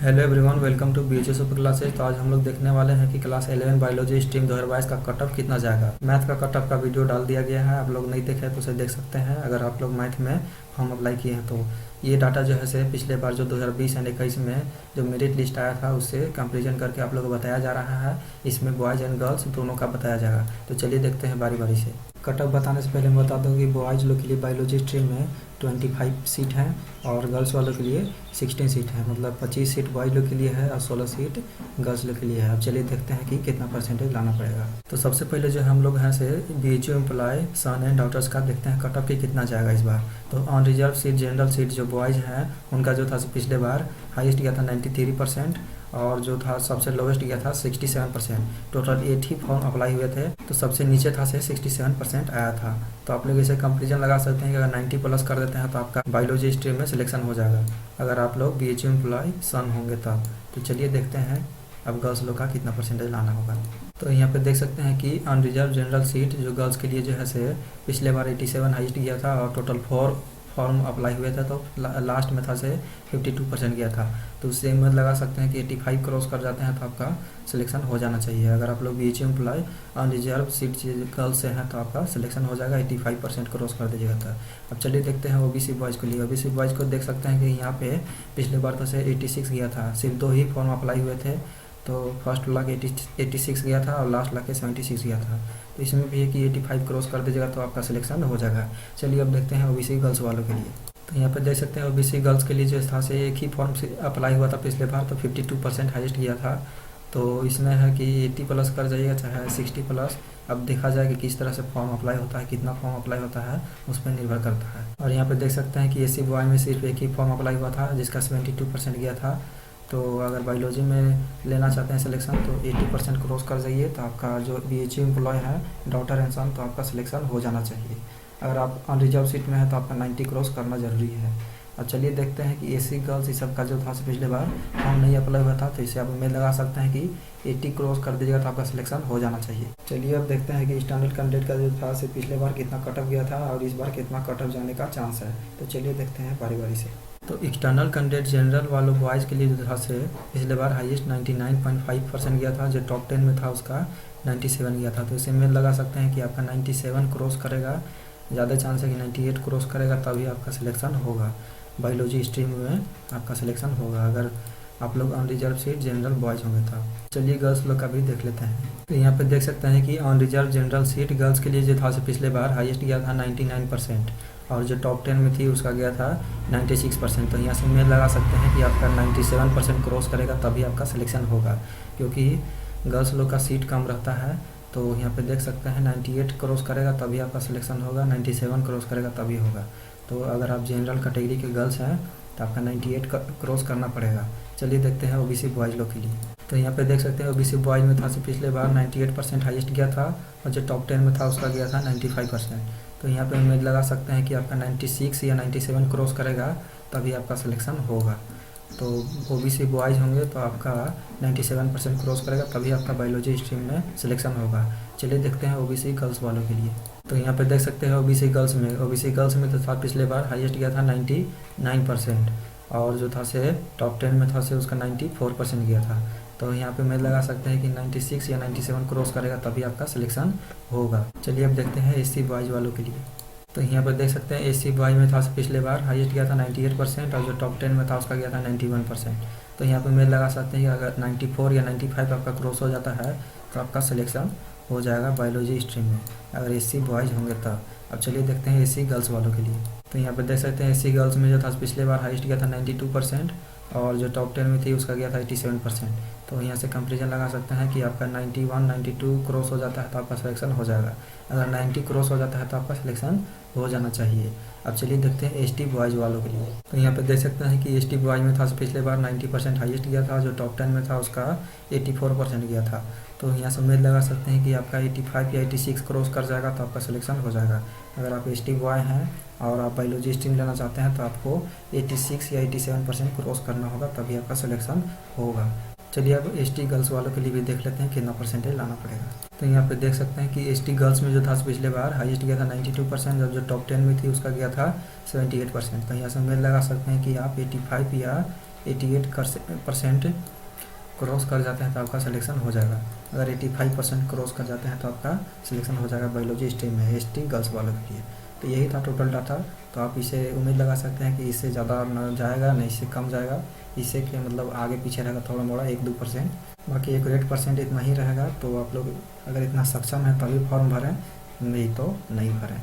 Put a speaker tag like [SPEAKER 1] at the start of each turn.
[SPEAKER 1] Hello everyone, welcome to BHA super classes. तो आज हम लोग देखने वाले हैं कि क्लास 11 बायोलॉजी स्ट्रीम 2022 का कट ऑफ कितना जाएगा। मैथ का कट ऑफ का वीडियो डाल दिया गया है, आप लोग नहीं देखे तो उसे देख सकते हैं। अगर आप लोग मैथ में फॉर्म अप्लाई किए हैं तो ये डाटा जो है से पिछले बार जो 2020 एंड 21 में जो मेरिट लिस्ट आया था उससे कंपेरिजन करके आप लोगों को बताया जा रहा है। इसमें बॉयज़ एंड गर्ल्स दोनों का बताया जाएगा। तो चलिए देखते हैं बारी बारी से। कट ऑफ बताने से पहले मैं बता दूं कि बॉयज़ लोग के लिए बायोलॉजी स्ट्रीम में 25 सीट हैं और गर्ल्स वालों के लिए 16 सीट है। मतलब 25 सीट बॉयज़ लोग के लिए है और 16 सीट गर्ल्स लोग के लिए है। अब चलिए देखते हैं कि कितना परसेंटेज लाना पड़ेगा। तो सबसे पहले जो हम लोग हैं से BHU employ son and daughters का देखते हैं कट ऑफ की कितना जाएगा इस बार। तो on reserve seat general seat जो बॉयज़ हैं उनका जो था पिछले बार हाईएस्ट गया था 93% और जो था सबसे लोवेस्ट गया था 67%। टोटल 80 फॉर्म अप्लाई हुए थे तो सबसे नीचे था से 67% आया था। तो आप लोग इसे कंपेरिजन लगा सकते हैं कि अगर 90 प्लस कर देते हैं तो आपका बायोलॉजी स्ट्रीम में सिलेक्शन हो जाएगा अगर आप लोग बीएचयू एम्प्लॉय सन होंगे तब। तो चलिए देखते हैं अब गर्ल्स लोग का कितना परसेंटेज लाना होगा। तो यहाँ पे देख सकते हैं कि अनरिजर्व जनरल सीट जो गर्ल्स के लिए जो है से पिछले बार 87 हाईएस्ट गया था और टोटल 4 फॉर्म अप्लाई हुए थे तो लास्ट में था से 52% गया था। तो उससे हिम्मत लगा सकते हैं कि 85 क्रॉस कर जाते हैं तो आपका सिलेक्शन हो जाना चाहिए। अगर आप लोग BHU employ unreserve seat girls से हैं तो आपका सिलेक्शन हो जाएगा, 85% क्रॉस कर दीजिएगा। था अब चलिए देखते हैं ओबीसी बॉयज़ के लिए। ओबीसी बॉयज़ को देख सकते हैं कि यहाँ पे पिछले बार तो से 86 गया था, सिर्फ 2 ही फॉर्म अप्लाई हुए थे। तो फर्स्ट ला के 86 गया था और लास्ट ला के 76 गया था। तो इसमें भी है कि 85 क्रॉस कर दीजिएगा तो आपका सिलेक्शन हो जाएगा। चलिए अब देखते हैं ओबीसी गर्ल्स वालों के लिए। तो यहाँ पे देख सकते हैं ओबीसी गर्ल्स के लिए जो था से एक ही फॉर्म से अप्लाई हुआ था पिछले बार तो 52% हाईएस्ट गया था। तो इसमें है कि 80 प्लस कर जाइएगा चाहे 60 प्लस। अब देखा जाए कि किस तरह से फॉर्म अप्लाई होता है, कितना फॉर्म अप्लाई होता है उस पर निर्भर करता है। और यहाँ पे देख सकते हैं कि एससी बॉय में सिर्फ एक ही फॉर्म अप्लाई हुआ था जिसका 72% गया था। तो अगर बायोलॉजी में लेना चाहते हैं सिलेक्शन तो 80% क्रॉस कर जाइए तो आपका जो बीएचयू एम्प्लॉय है डॉटर एंड सन तो आपका सिलेक्शन हो जाना चाहिए। अगर आप अनरिजर्व सीट में है तो आपका 90 क्रॉस करना ज़रूरी है। अब चलिए देखते हैं कि एसी गर्ल्स इस सब का जो था पिछले बार फॉर्म नहीं अप्लाई हुआ था तो इसे आप उम्मीद लगा सकते हैं कि 80 क्रॉस कर दीजिएगा तो आपका सिलेक्शन हो जाना चाहिए। चलिए अब देखते हैं कि स्टैंडर्ड कैंडिडेट का जो था से पिछले बार कितना कट ऑफ गया था और इस बार कितना कट ऑफ जाने का चांस है। तो चलिए देखते हैं बारी बारी से। तो एक्सटर्नल कैंडिडेट जनरल वालों बॉयज़ के लिए जो था से पिछले बार हाईएस्ट 99.5% गया था। जो टॉप 10 में था उसका 97 गया था। तो इसे उम्मीद लगा सकते हैं कि आपका 97 क्रॉस करेगा, ज़्यादा चांस है कि 98 क्रॉस करेगा तभी आपका सिलेक्शन होगा। बायोलॉजी स्ट्रीम में आपका सिलेक्शन होगा अगर आप लोग अनरिजर्व सीट जनरल बॉयज़ होंगे तब। चलिए गर्ल्स लोग का भी देख लेते हैं। तो यहाँ पे देख सकते हैं कि अनरिजर्व जनरल सीट गर्ल्स के लिए जो था पिछले बार हाईएस्ट गया था 99% और जो टॉप 10 में थी उसका गया था 96%। तो यहाँ से उम्मीद लगा सकते हैं कि आपका 97% क्रॉस करेगा तभी आपका सिलेक्शन होगा, क्योंकि गर्ल्स लोग का सीट कम रहता है। तो यहाँ पे देख सकते हैं 98 क्रॉस करेगा तभी आपका सिलेक्शन होगा, 97 क्रॉस करेगा तभी होगा। तो अगर आप जनरल कैटेगरी के गर्ल्स हैं तो आपका 98 क्रॉस करना पड़ेगा। चलिए देखते हैं ओबीसी बॉयज़ लोग के लिए। तो यहाँ पे देख सकते हैं ओबीसी बॉयज़ में था से पिछले बार 98% हाईएस्ट गया था और जो टॉप 10 में था उसका गया था 95%। तो यहाँ पे उम्मीद लगा सकते हैं कि आपका 96 या 97 क्रॉस करेगा तभी आपका सिलेक्शन होगा। तो ओबीसी बॉयज़ होंगे तो आपका 97% क्रॉस करेगा तभी आपका बायोलॉजी स्ट्रीम में सिलेक्शन होगा। चलिए देखते हैं ओबीसी गर्ल्स वालों के लिए। तो यहाँ पे देख सकते हैं ओबीसी गर्ल्स में तो था पिछले बार हाईएस्ट गया था 99% और जो था से टॉप 10 में था से उसका 94% गया था। तो यहाँ पे उम्मीद लगा सकते हैं कि 96 या 97 क्रॉस करेगा तभी आपका सिलेक्शन होगा। चलिए अब देखते हैं एससी बॉयज़ वालों के लिए। तो यहाँ पर देख सकते हैं एससी बॉय में था पिछले बार हाईएस्ट गया था 98% और जो टॉप 10 में था उसका गया था 91%। तो यहाँ पे उम्मीद लगा सकते हैं कि अगर 94 या 95 आपका क्रॉस हो जाता है तो आपका सिलेक्शन हो जाएगा बायोलॉजी स्ट्रीम में अगर एससी बॉयज़ होंगे तब। अब चलिए देखते हैं एससी गर्ल्स वालों के लिए। तो यहाँ पर देख सकते हैं एससी गर्ल्स में जो था पिछले बार हाईएस्ट गया था 92% और जो टॉप 10 में थी उसका गया था 87%। तो यहाँ से कंपेरिजन लगा सकते हैं कि आपका 91, 92 क्रॉस हो जाता है तो आपका सिलेक्शन हो जाएगा। अगर 90 क्रॉस हो जाता है तो आपका सिलेक्शन हो जाना चाहिए। अब चलिए देखते हैं एसटी बॉयज़ वालों के लिए। तो यहाँ पे देख सकते हैं कि एसटी बॉयज़ में था पिछले बार 90% हाईएस्ट गया था, जो टॉप 10 में था उसका 84% गया था। तो यहाँ से उम्मीद लगा सकते हैं कि आपका 85 या 86 क्रॉस कर जाएगा तो आपका सिलेक्शन हो जाएगा। अगर आप एसटी बॉय हैं और आप बायोलॉजी स्ट्रीम लेना चाहते हैं तो आपको 86 या 87% क्रॉस करना होगा तभी आपका सिलेक्शन होगा। चलिए अब एसटी गर्ल्स वालों के लिए भी देख लेते हैं कितना परसेंटेज लाना पड़ेगा। तो यहाँ पे देख सकते हैं कि एसटी गर्ल्स में जो था पिछले बार हाईएस्ट गया था 92%, जब जो टॉप 10 में थी उसका गया था 78%। तो यहाँ से उम्मीद लगा सकते हैं कि आप 85 या 88% क्रॉस कर जाते हैं तो आपका सिलेक्शन हो जाएगा। अगर 85% क्रॉस कर जाते हैं तो आपका सिलेक्शन हो जाएगा बायोलॉजी स्ट्रीम में, एसटी गर्ल्स वालों के लिए। तो यही था टोटल डाटा। तो आप इसे उम्मीद लगा सकते हैं कि इससे ज़्यादा न जाएगा, नहीं इससे कम जाएगा, इससे कि मतलब आगे पीछे रहेगा थोड़ा मोड़ा 1-2%। बाकी एक्यूरेट परसेंट इतना ही रहेगा। तो आप लोग अगर इतना सक्षम है तभी फॉर्म भरें, नहीं तो नहीं भरें।